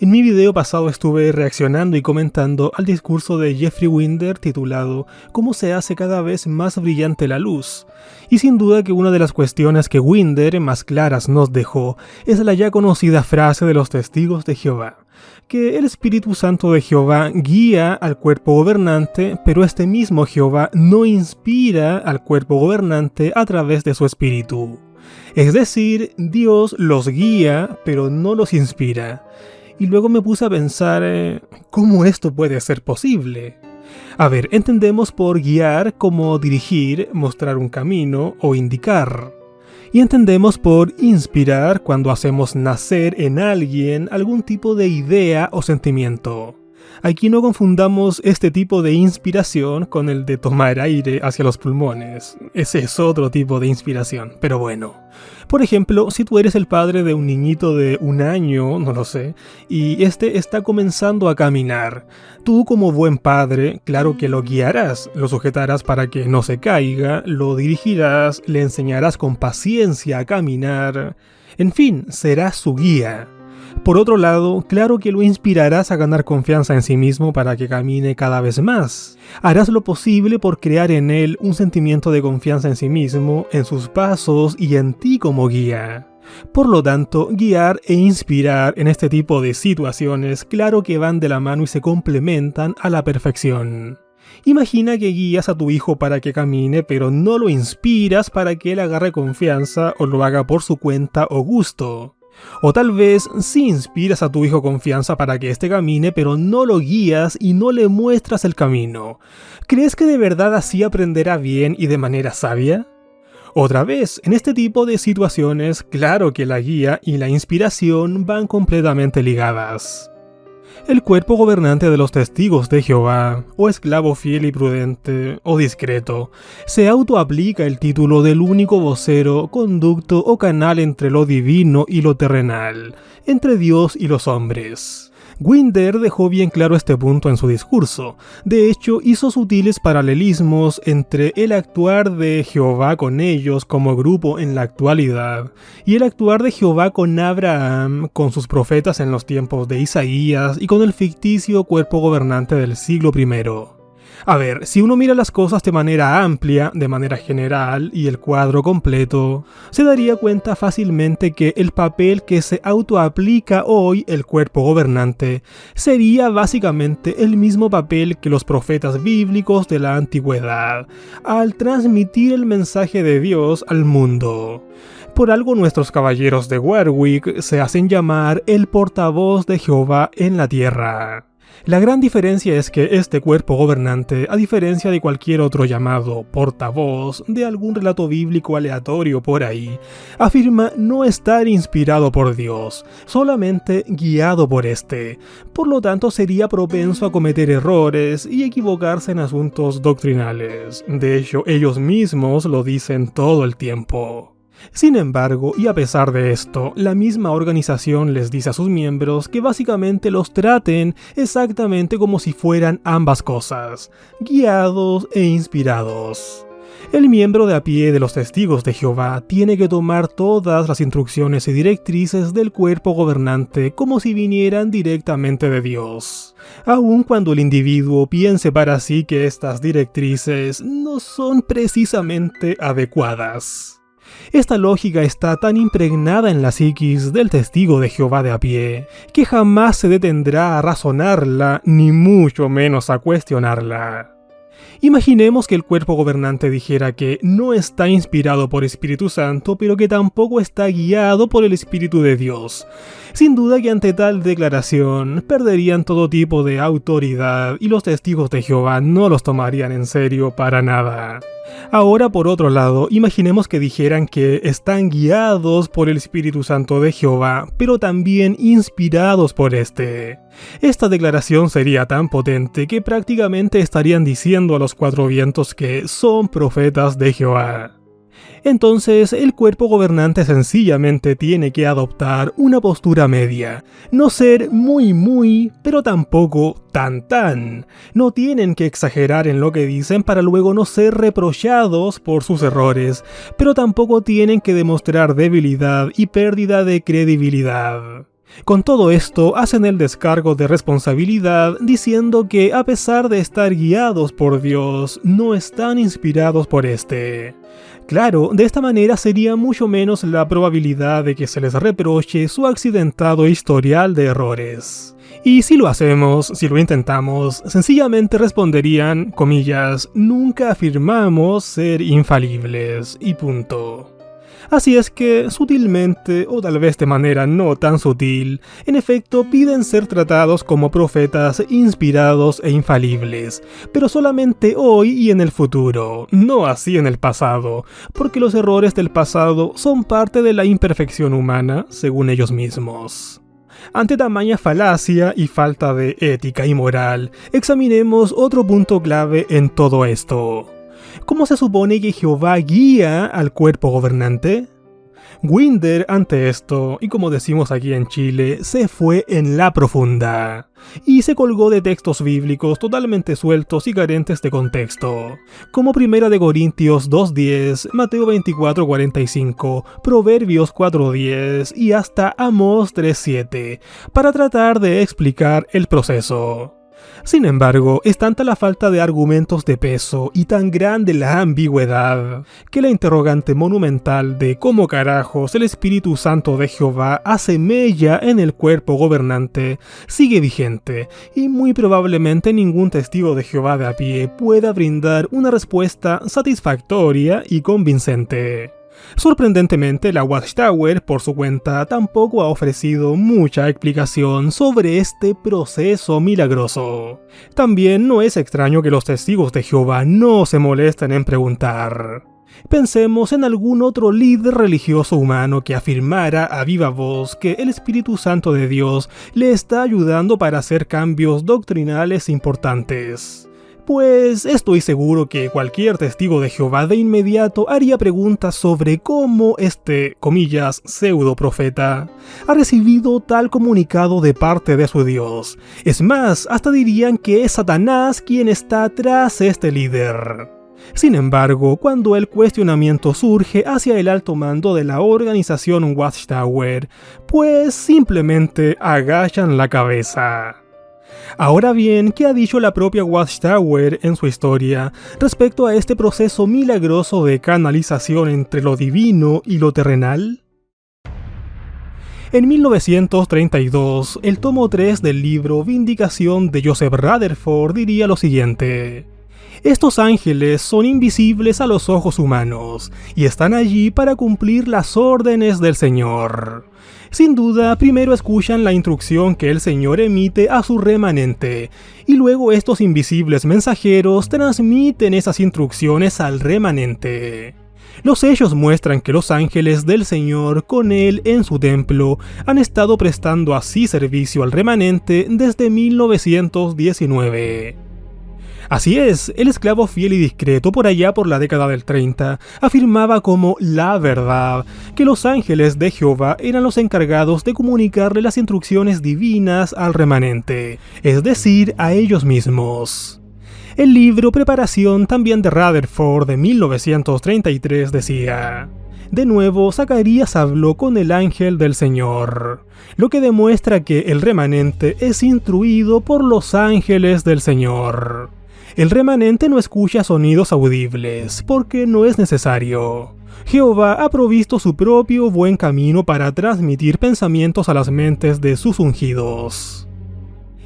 En mi video pasado estuve reaccionando y comentando al discurso de Jeffrey Winder titulado ¿Cómo se hace cada vez más brillante la luz? Y sin duda que una de las cuestiones que Winder más claras nos dejó es la ya conocida frase de los testigos de Jehová, que el Espíritu Santo de Jehová guía al cuerpo gobernante, pero este mismo Jehová no inspira al cuerpo gobernante a través de su espíritu. Es decir, Dios los guía, pero no los inspira. Y luego me puse a pensar, ¿cómo esto puede ser posible? A ver, entendemos por guiar como dirigir, mostrar un camino o indicar. Y entendemos por inspirar cuando hacemos nacer en alguien algún tipo de idea o sentimiento. Aquí no confundamos este tipo de inspiración con el de tomar aire hacia los pulmones. Ese es otro tipo de inspiración, pero bueno. Por ejemplo, si tú eres el padre de un niñito de 1 año, no lo sé, y este está comenzando a caminar, tú como buen padre, claro que lo guiarás, lo sujetarás para que no se caiga, lo dirigirás, le enseñarás con paciencia a caminar, en fin, serás su guía. Por otro lado, claro que lo inspirarás a ganar confianza en sí mismo para que camine cada vez más. Harás lo posible por crear en él un sentimiento de confianza en sí mismo, en sus pasos y en ti como guía. Por lo tanto, guiar e inspirar en este tipo de situaciones claro que van de la mano y se complementan a la perfección. Imagina que guías a tu hijo para que camine, pero no lo inspiras para que él agarre confianza o lo haga por su cuenta o gusto. O tal vez sí inspiras a tu hijo confianza para que éste camine, pero no lo guías y no le muestras el camino. ¿Crees que de verdad así aprenderá bien y de manera sabia? Otra vez, en este tipo de situaciones, claro que la guía y la inspiración van completamente ligadas. El cuerpo gobernante de los testigos de Jehová, o esclavo fiel y prudente, o discreto, se autoaplica el título del único vocero, conducto o canal entre lo divino y lo terrenal, entre Dios y los hombres. Winder dejó bien claro este punto en su discurso. De hecho, hizo sutiles paralelismos entre el actuar de Jehová con ellos como grupo en la actualidad y el actuar de Jehová con Abraham, con sus profetas en los tiempos de Isaías y con el ficticio cuerpo gobernante del siglo I. A ver, si uno mira las cosas de manera amplia, de manera general y el cuadro completo, se daría cuenta fácilmente que el papel que se autoaplica hoy el cuerpo gobernante sería básicamente el mismo papel que los profetas bíblicos de la antigüedad, al transmitir el mensaje de Dios al mundo. Por algo nuestros caballeros de Warwick se hacen llamar el portavoz de Jehová en la tierra. La gran diferencia es que este cuerpo gobernante, a diferencia de cualquier otro llamado portavoz de algún relato bíblico aleatorio por ahí, afirma no estar inspirado por Dios, solamente guiado por este. Por lo tanto, sería propenso a cometer errores y equivocarse en asuntos doctrinales. De hecho, ellos mismos lo dicen todo el tiempo. Sin embargo, y a pesar de esto, la misma organización les dice a sus miembros que básicamente los traten exactamente como si fueran ambas cosas, guiados e inspirados. El miembro de a pie de los testigos de Jehová tiene que tomar todas las instrucciones y directrices del cuerpo gobernante como si vinieran directamente de Dios, aun cuando el individuo piense para sí que estas directrices no son precisamente adecuadas. Esta lógica está tan impregnada en la psiquis del testigo de Jehová de a pie, que jamás se detendrá a razonarla, ni mucho menos a cuestionarla. Imaginemos que el cuerpo gobernante dijera que no está inspirado por Espíritu Santo, pero que tampoco está guiado por el Espíritu de Dios. Sin duda que ante tal declaración perderían todo tipo de autoridad y los testigos de Jehová no los tomarían en serio para nada. Ahora, por otro lado, imaginemos que dijeran que están guiados por el Espíritu Santo de Jehová, pero también inspirados por este. Esta declaración sería tan potente que prácticamente estarían diciendo a los 4 vientos que son profetas de Jehová. Entonces, el cuerpo gobernante sencillamente tiene que adoptar una postura media, no ser muy, pero tampoco tan. No tienen que exagerar en lo que dicen para luego no ser reprochados por sus errores, pero tampoco tienen que demostrar debilidad y pérdida de credibilidad. Con todo esto, hacen el descargo de responsabilidad diciendo que a pesar de estar guiados por Dios, no están inspirados por este. Claro, de esta manera sería mucho menos la probabilidad de que se les reproche su accidentado historial de errores. Y si lo hacemos, si lo intentamos, sencillamente responderían, comillas, nunca afirmamos ser infalibles, y punto. Así es que, sutilmente, o tal vez de manera no tan sutil, en efecto piden ser tratados como profetas inspirados e infalibles, pero solamente hoy y en el futuro, no así en el pasado, porque los errores del pasado son parte de la imperfección humana, según ellos mismos. Ante tamaña falacia y falta de ética y moral, examinemos otro punto clave en todo esto. ¿Cómo se supone que Jehová guía al cuerpo gobernante? Winder, ante esto, y como decimos aquí en Chile, se fue en la profunda, y se colgó de textos bíblicos totalmente sueltos y carentes de contexto, como 1 de Corintios 2:10, Mateo 24:45, Proverbios 4:10 y hasta Amós 3:7, para tratar de explicar el proceso. Sin embargo, es tanta la falta de argumentos de peso y tan grande la ambigüedad, que la interrogante monumental de cómo carajos el Espíritu Santo de Jehová hace mella en el cuerpo gobernante sigue vigente, y muy probablemente ningún testigo de Jehová de a pie pueda brindar una respuesta satisfactoria y convincente. Sorprendentemente, la Watchtower, por su cuenta, tampoco ha ofrecido mucha explicación sobre este proceso milagroso. También no es extraño que los testigos de Jehová no se molesten en preguntar. Pensemos en algún otro líder religioso humano que afirmara a viva voz que el Espíritu Santo de Dios le está ayudando para hacer cambios doctrinales importantes. Pues estoy seguro que cualquier testigo de Jehová de inmediato haría preguntas sobre cómo este, comillas, pseudo profeta ha recibido tal comunicado de parte de su Dios. Es más, hasta dirían que es Satanás quien está tras este líder. Sin embargo, cuando el cuestionamiento surge hacia el alto mando de la organización Watchtower, pues simplemente agachan la cabeza. Ahora bien, ¿qué ha dicho la propia Watchtower en su historia respecto a este proceso milagroso de canalización entre lo divino y lo terrenal? En 1932, el tomo 3 del libro Vindicación de Joseph Rutherford diría lo siguiente: estos ángeles son invisibles a los ojos humanos y están allí para cumplir las órdenes del Señor. Sin duda, primero escuchan la instrucción que el Señor emite a su remanente, y luego estos invisibles mensajeros transmiten esas instrucciones al remanente. Los hechos muestran que los ángeles del Señor con Él en su templo han estado prestando así servicio al remanente desde 1919. Así es, el esclavo fiel y discreto por allá por la década del 30 afirmaba como la verdad que los ángeles de Jehová eran los encargados de comunicarle las instrucciones divinas al remanente, es decir, a ellos mismos. El libro Preparación también de Rutherford de 1933 decía: de nuevo, Zacarías habló con el ángel del Señor, lo que demuestra que el remanente es instruido por los ángeles del Señor. El remanente no escucha sonidos audibles, porque no es necesario. Jehová ha provisto su propio buen camino para transmitir pensamientos a las mentes de sus ungidos.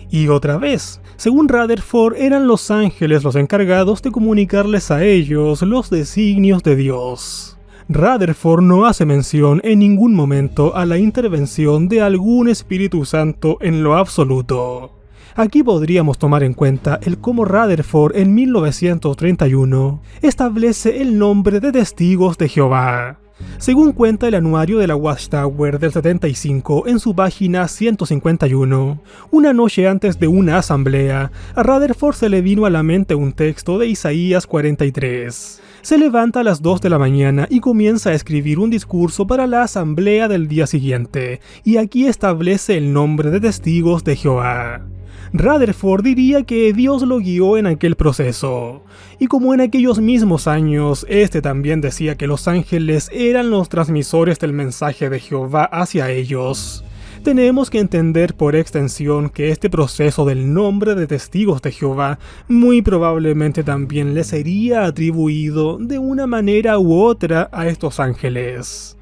Y otra vez, según Rutherford, eran los ángeles los encargados de comunicarles a ellos los designios de Dios. Rutherford no hace mención en ningún momento a la intervención de algún Espíritu Santo en lo absoluto. Aquí podríamos tomar en cuenta el cómo Rutherford en 1931 establece el nombre de testigos de Jehová. Según cuenta el anuario de la Watchtower del 75 en su página 151, una noche antes de una asamblea, a Rutherford se le vino a la mente un texto de Isaías 43. Se levanta a las 2 de la mañana y comienza a escribir un discurso para la asamblea del día siguiente, y aquí establece el nombre de testigos de Jehová. Rutherford diría que Dios lo guió en aquel proceso, y como en aquellos mismos años, este también decía que los ángeles eran los transmisores del mensaje de Jehová hacia ellos, Tenemos que entender por extensión que este proceso del nombre de testigos de Jehová muy probablemente también le sería atribuido de una manera u otra a estos ángeles.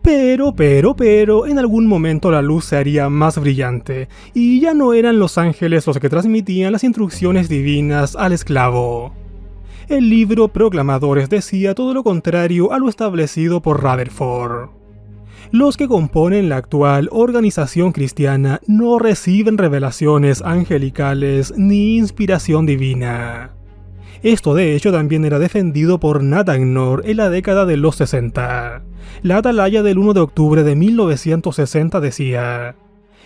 Pero, en algún momento la luz se haría más brillante, y ya no eran los ángeles los que transmitían las instrucciones divinas al esclavo. El libro Proclamadores decía todo lo contrario a lo establecido por Rutherford. Los que componen la actual organización cristiana no reciben revelaciones angelicales ni inspiración divina. Esto de hecho también era defendido por Nathan Knorr en la década de los 60. La atalaya del 1 de octubre de 1960 decía: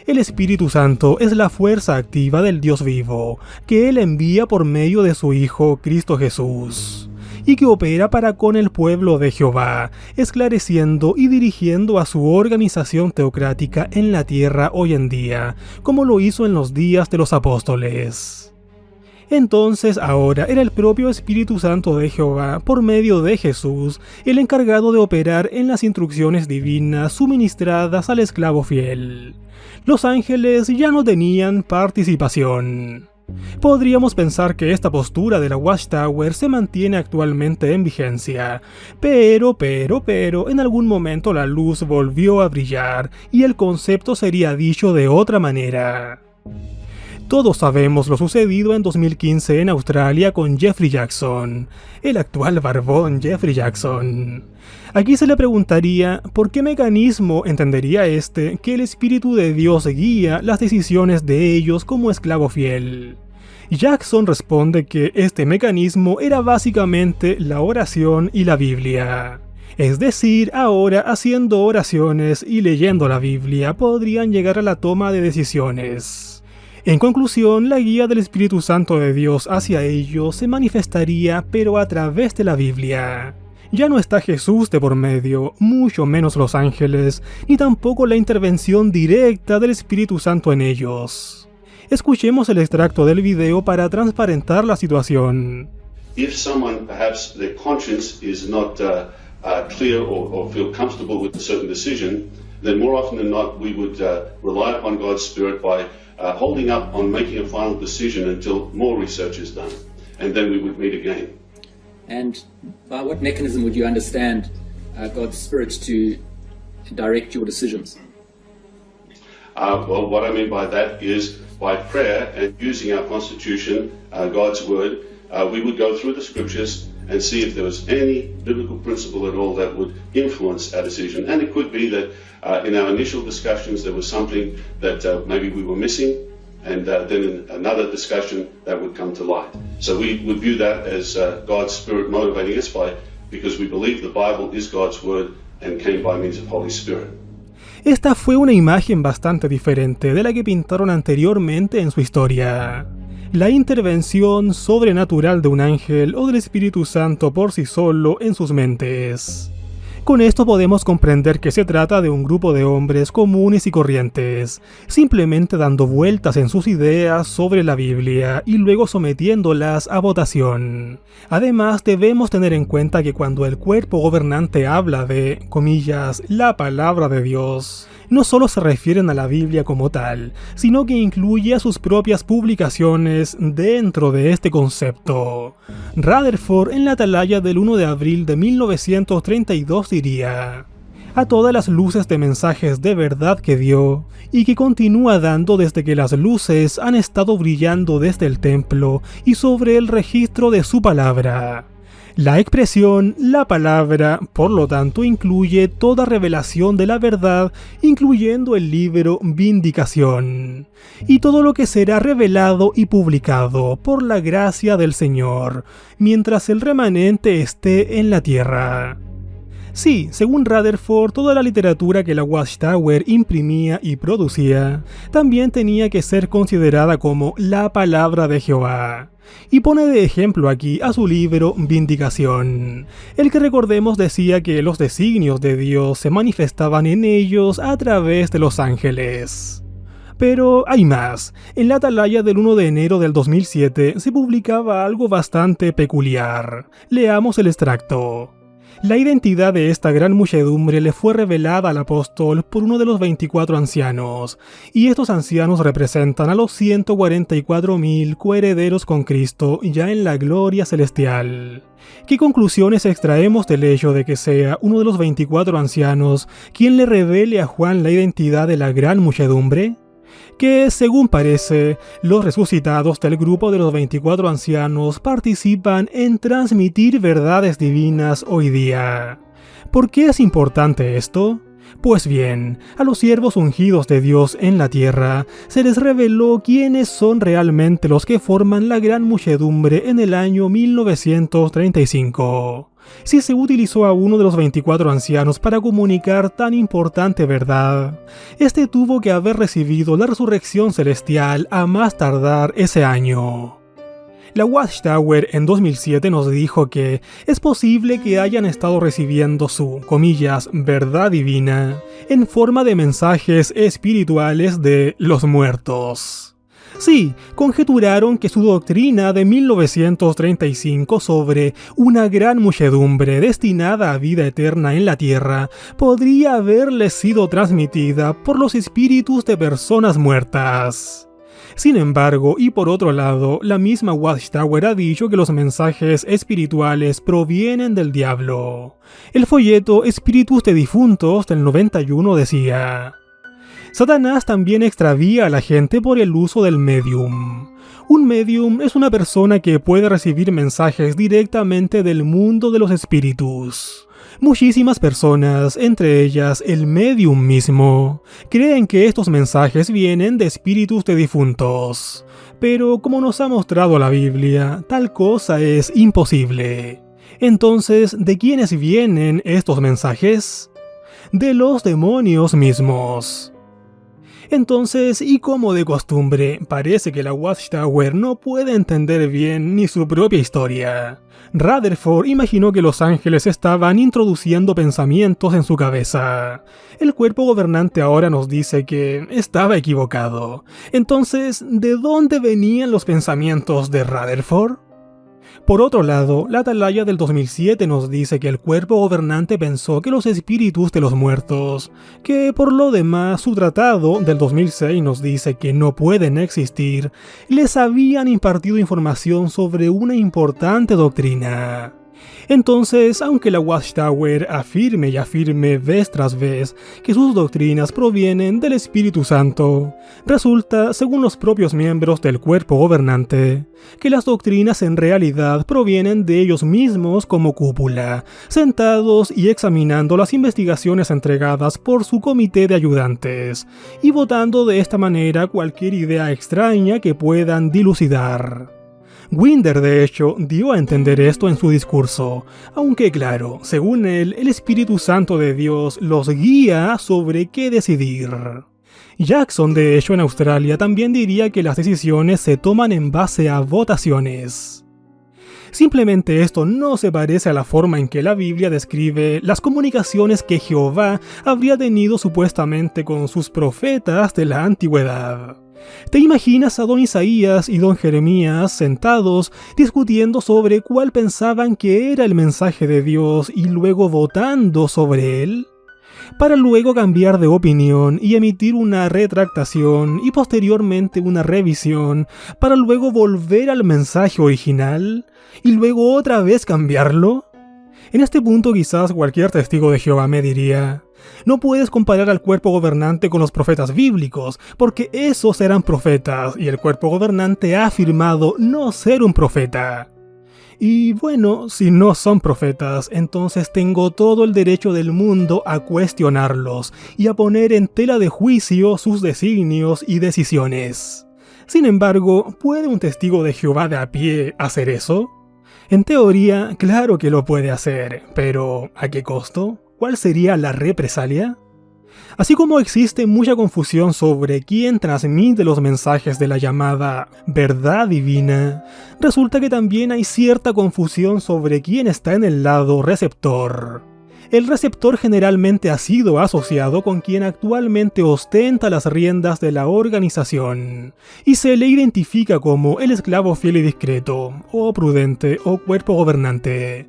el Espíritu Santo es la fuerza activa del Dios vivo, que Él envía por medio de su Hijo Cristo Jesús, y que opera para con el pueblo de Jehová, esclareciendo y dirigiendo a su organización teocrática en la tierra hoy en día, como lo hizo en los días de los apóstoles. Entonces ahora era el propio Espíritu Santo de Jehová, por medio de Jesús, el encargado de operar en las instrucciones divinas suministradas al esclavo fiel. Los ángeles ya no tenían participación. Podríamos pensar que esta postura de la Watchtower se mantiene actualmente en vigencia, pero, en algún momento la luz volvió a brillar y el concepto sería dicho de otra manera. Todos sabemos lo sucedido en 2015 en Australia con Jeffrey Jackson, el actual barbón Jeffrey Jackson. Aquí se le preguntaría por qué mecanismo entendería que el Espíritu de Dios guía las decisiones de ellos como esclavo fiel. Jackson responde que este mecanismo era básicamente la oración y la Biblia. Es decir, ahora haciendo oraciones y leyendo la Biblia podrían llegar a la toma de decisiones. En conclusión, la guía del Espíritu Santo de Dios hacia ellos se manifestaría pero a través de la Biblia. Ya no está Jesús de por medio, mucho menos los ángeles, ni tampoco la intervención directa del Espíritu Santo en ellos. Escuchemos el extracto del video para transparentar la situación. If someone, perhaps their conscience is not clear or feel comfortable with a certain decision, then more often than not we would rely upon God's Spirit by holding up on making a final decision until more research is done, and then we would meet again. And by what mechanism would you understand God's Spirit to direct your decisions? Well, what I mean by that is by prayer and using our Constitution, God's Word, we would go through the Scriptures and see if there was any biblical principle at all that would influence our decision. And it could be that in our initial discussions there was something that maybe we were missing, and then in another discussion that would come to light. So we would view that as God's Spirit motivating us because we believe the Bible is God's Word and came by means of Holy Spirit. Esta fue una imagen bastante diferente de la que pintaron anteriormente en su historia. La intervención sobrenatural de un ángel o del Espíritu Santo por sí solo en sus mentes. Con esto podemos comprender que se trata de un grupo de hombres comunes y corrientes, simplemente dando vueltas en sus ideas sobre la Biblia y luego sometiéndolas a votación. Además, debemos tener en cuenta que cuando el cuerpo gobernante habla de, comillas, la palabra de Dios, no solo se refieren a la Biblia como tal, sino que incluye a sus propias publicaciones dentro de este concepto. Rutherford en la atalaya del 1 de abril de 1932 diría: a todas las luces de mensajes de verdad que dio y que continúa dando desde que las luces han estado brillando desde el templo y sobre el registro de su palabra. La expresión la palabra, por lo tanto, incluye toda revelación de la verdad, incluyendo el libro Vindicación, y todo lo que será revelado y publicado por la gracia del Señor, mientras el remanente esté en la tierra. Sí, según Rutherford, toda la literatura que la Watchtower imprimía y producía también tenía que ser considerada como la palabra de Jehová. Y pone de ejemplo aquí a su libro Vindicación, el que recordemos decía que los designios de Dios se manifestaban en ellos a través de los ángeles. Pero hay más. En la atalaya del 1 de enero del 2007 se publicaba algo bastante peculiar. Leamos el extracto. La identidad de esta gran muchedumbre le fue revelada al apóstol por uno de los 24 ancianos, y estos ancianos representan a los 144,000 coherederos con Cristo ya en la gloria celestial. ¿Qué conclusiones extraemos del hecho de que sea uno de los 24 ancianos quien le revele a Juan la identidad de la gran muchedumbre? Que, según parece, los resucitados del grupo de los 24 ancianos participan en transmitir verdades divinas hoy día. ¿Por qué es importante esto? Pues bien, a los siervos ungidos de Dios en la tierra se les reveló quiénes son realmente los que forman la gran muchedumbre en el año 1935. Si se utilizó a uno de los 24 ancianos para comunicar tan importante verdad, este tuvo que haber recibido la resurrección celestial a más tardar ese año. La Watchtower en 2007 nos dijo que es posible que hayan estado recibiendo su, comillas, verdad divina en forma de mensajes espirituales de los muertos. Sí, conjeturaron que su doctrina de 1935 sobre una gran muchedumbre destinada a vida eterna en la tierra podría haberles sido transmitida por los espíritus de personas muertas. Sin embargo, y por otro lado, la misma Watchtower ha dicho que los mensajes espirituales provienen del diablo. El folleto Espíritus de Difuntos del 91 decía: Satanás también extravía a la gente por el uso del medium. Un medium es una persona que puede recibir mensajes directamente del mundo de los espíritus. Muchísimas personas, entre ellas el medium mismo, creen que estos mensajes vienen de espíritus de difuntos. Pero como nos ha mostrado la Biblia, tal cosa es imposible. Entonces, ¿de quiénes vienen estos mensajes? De los demonios mismos. Entonces, y como de costumbre, parece que la Watchtower no puede entender bien ni su propia historia. Rutherford imaginó que los ángeles estaban introduciendo pensamientos en su cabeza. El cuerpo gobernante ahora nos dice que estaba equivocado. Entonces, ¿de dónde venían los pensamientos de Rutherford? Por otro lado, la Atalaya del 2007 nos dice que el cuerpo gobernante pensó que los espíritus de los muertos, que por lo demás su tratado del 2006 nos dice que no pueden existir, les habían impartido información sobre una importante doctrina. Entonces, aunque la Watchtower afirme y afirme vez tras vez que sus doctrinas provienen del Espíritu Santo, resulta, según los propios miembros del cuerpo gobernante, que las doctrinas en realidad provienen de ellos mismos como cúpula, sentados y examinando las investigaciones entregadas por su comité de ayudantes, y votando de esta manera cualquier idea extraña que puedan dilucidar. Winder, de hecho, dio a entender esto en su discurso, aunque claro, según él, el Espíritu Santo de Dios los guía sobre qué decidir. Jackson, de hecho, en Australia también diría que las decisiones se toman en base a votaciones. Simplemente esto no se parece a la forma en que la Biblia describe las comunicaciones que Jehová habría tenido supuestamente con sus profetas de la antigüedad. ¿Te imaginas a don Isaías y don Jeremías sentados discutiendo sobre cuál pensaban que era el mensaje de Dios y luego votando sobre él? Para luego cambiar de opinión y emitir una retractación y posteriormente una revisión, para luego volver al mensaje original y luego otra vez cambiarlo. En este punto quizás cualquier testigo de Jehová me diría: no puedes comparar al cuerpo gobernante con los profetas bíblicos, porque esos eran profetas y el cuerpo gobernante ha afirmado no ser un profeta. Y bueno, si no son profetas, entonces tengo todo el derecho del mundo a cuestionarlos y a poner en tela de juicio sus designios y decisiones. Sin embargo, ¿puede un testigo de Jehová de a pie hacer eso? En teoría, claro que lo puede hacer, pero ¿a qué costo? ¿Cuál sería la represalia? Así como existe mucha confusión sobre quién transmite los mensajes de la llamada verdad divina, resulta que también hay cierta confusión sobre quién está en el lado receptor. El receptor generalmente ha sido asociado con quien actualmente ostenta las riendas de la organización, y se le identifica como el esclavo fiel y discreto, o prudente, o cuerpo gobernante.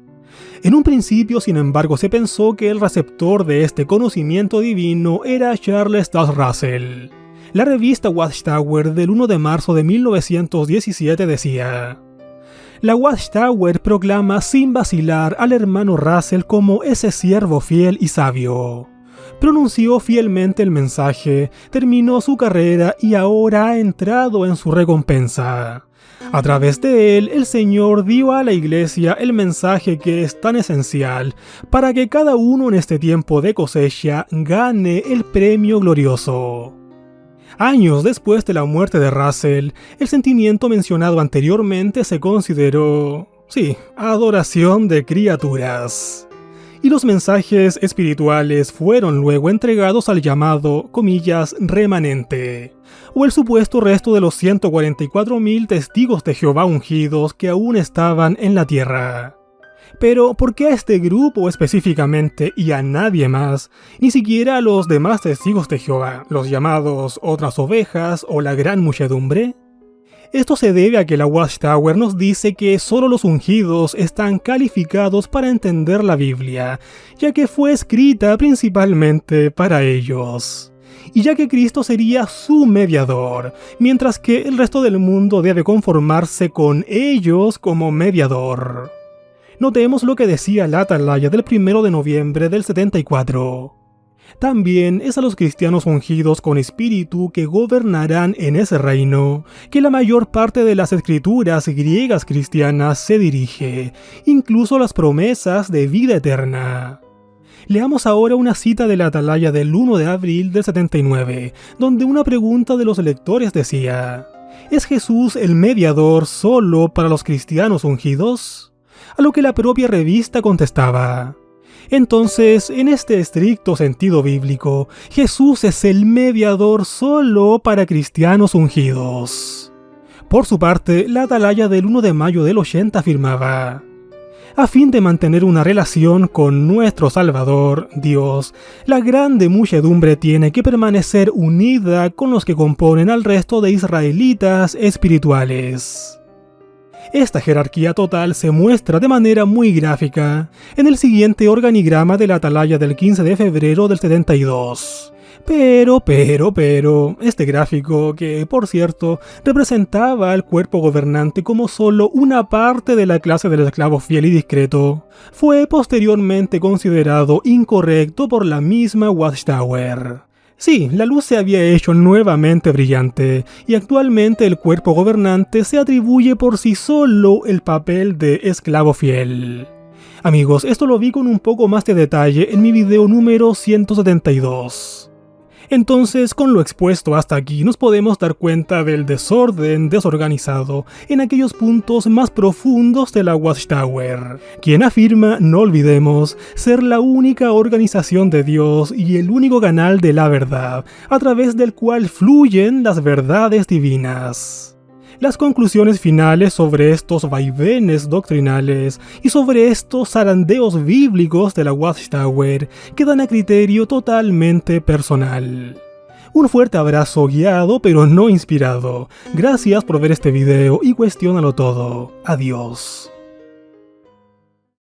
En un principio, sin embargo, se pensó que el receptor de este conocimiento divino era Charles Taze Russell. La revista Watchtower del 1 de marzo de 1917 decía: la Watchtower proclama sin vacilar al hermano Russell como ese siervo fiel y sabio. Pronunció fielmente el mensaje, terminó su carrera y ahora ha entrado en su recompensa. A través de él, el Señor dio a la Iglesia el mensaje que es tan esencial para que cada uno en este tiempo de cosecha gane el premio glorioso. Años después de la muerte de Russell, el sentimiento mencionado anteriormente se consideró, adoración de criaturas. Y los mensajes espirituales fueron luego entregados al llamado, comillas, remanente, o el supuesto resto de los 144,000 testigos de Jehová ungidos que aún estaban en la tierra. Pero ¿por qué a este grupo específicamente y a nadie más, ni siquiera a los demás testigos de Jehová, los llamados otras ovejas o la gran muchedumbre? Esto se debe a que la Watchtower nos dice que solo los ungidos están calificados para entender la Biblia, ya que fue escrita principalmente para ellos. Y ya que Cristo sería su mediador, mientras que el resto del mundo debe conformarse con ellos como mediador. Notemos lo que decía la atalaya del 1 de noviembre del 74. También es a los cristianos ungidos con espíritu que gobernarán en ese reino, que la mayor parte de las escrituras griegas cristianas se dirige, incluso las promesas de vida eterna. Leamos ahora una cita de la atalaya del 1 de abril del 79, donde una pregunta de los lectores decía: ¿es Jesús el mediador solo para los cristianos ungidos? A lo que la propia revista contestaba: entonces, en este estricto sentido bíblico, Jesús es el mediador solo para cristianos ungidos. Por su parte, la atalaya del 1 de mayo del 80 afirmaba: a fin de mantener una relación con nuestro Salvador, Dios, la grande muchedumbre tiene que permanecer unida con los que componen al resto de israelitas espirituales. Esta jerarquía total se muestra de manera muy gráfica en el siguiente organigrama de la atalaya del 15 de febrero del 72. Pero, este gráfico, que por cierto representaba al cuerpo gobernante como solo una parte de la clase del esclavo fiel y discreto, fue posteriormente considerado incorrecto por la misma Watchtower. Sí, la luz se había hecho nuevamente brillante, y actualmente el cuerpo gobernante se atribuye por sí solo el papel de esclavo fiel. Amigos, esto lo vi con un poco más de detalle en mi video número 172. Entonces, con lo expuesto hasta aquí, nos podemos dar cuenta del desorden desorganizado en aquellos puntos más profundos de la Watchtower, quien afirma, no olvidemos, ser la única organización de Dios y el único canal de la verdad, a través del cual fluyen las verdades divinas. Las conclusiones finales sobre estos vaivenes doctrinales y sobre estos zarandeos bíblicos de la Watchtower quedan a criterio totalmente personal. Un fuerte abrazo guiado pero no inspirado. Gracias por ver este video y cuestiónalo todo. Adiós.